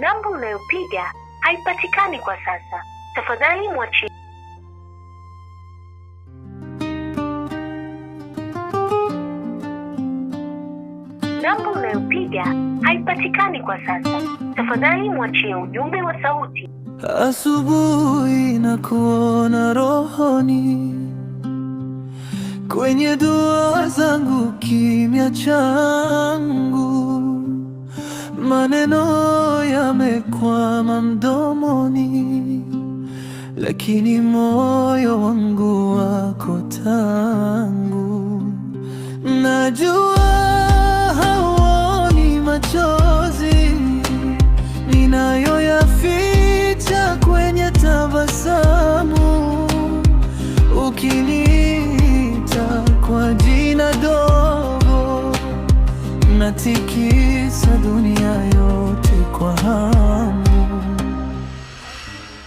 Namba unayopiga haipatikani kwa sasa. Tafadhali mwachie. Namba unayopiga haipatikani kwa sasa. Tafadhali mwachie ujumbe wa sauti. Asubuhi na kuona rohoni, kwenye dua zangu kimya changu, maneno yamekwama mdomoni, lakini moyo wangu wako tangu. Najua hauoni machozi ninayoyaficha kwenye tabasamu, ukiniita kwa jina dogo, natikisa dunia yote kwa hamu.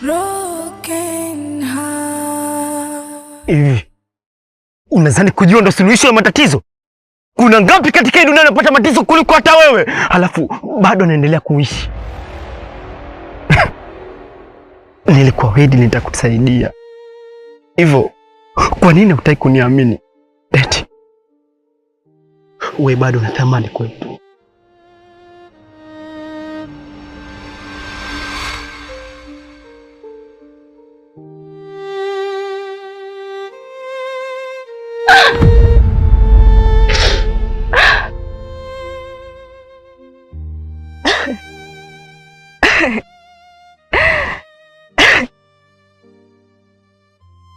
Broken heart. Hivi unadhani kujua ndo suluhisho ya matatizo? Kuna ngapi katika hii dunia wanapata matatizo kuliko hata wewe, halafu bado naendelea kuishi? Nilikuahidi nitakusaidia. Hivyo kwa nini hutaki kuniamini? Eti wewe bado unatamani kwetu?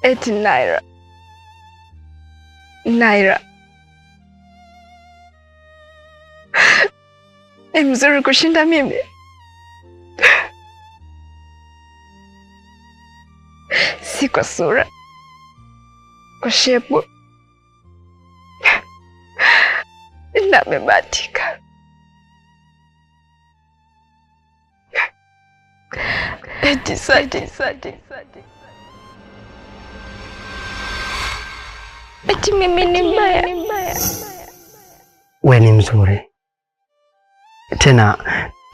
Eti Naira, ni mzuri kushinda mimi? Si kwa sura, kwa shepu, na amebahatika. Eti sadi. Eti mimi ni mbaya. Wewe ni mzuri, tena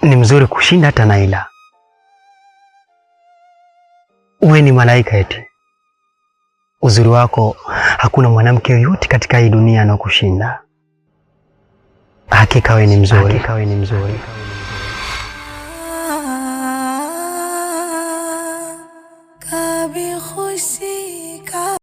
ni mzuri kushinda hata Naila. Wewe ni malaika eti. Uzuri wako hakuna mwanamke yoyote katika hii dunia anakushinda. Hakika wewe ni mzuri.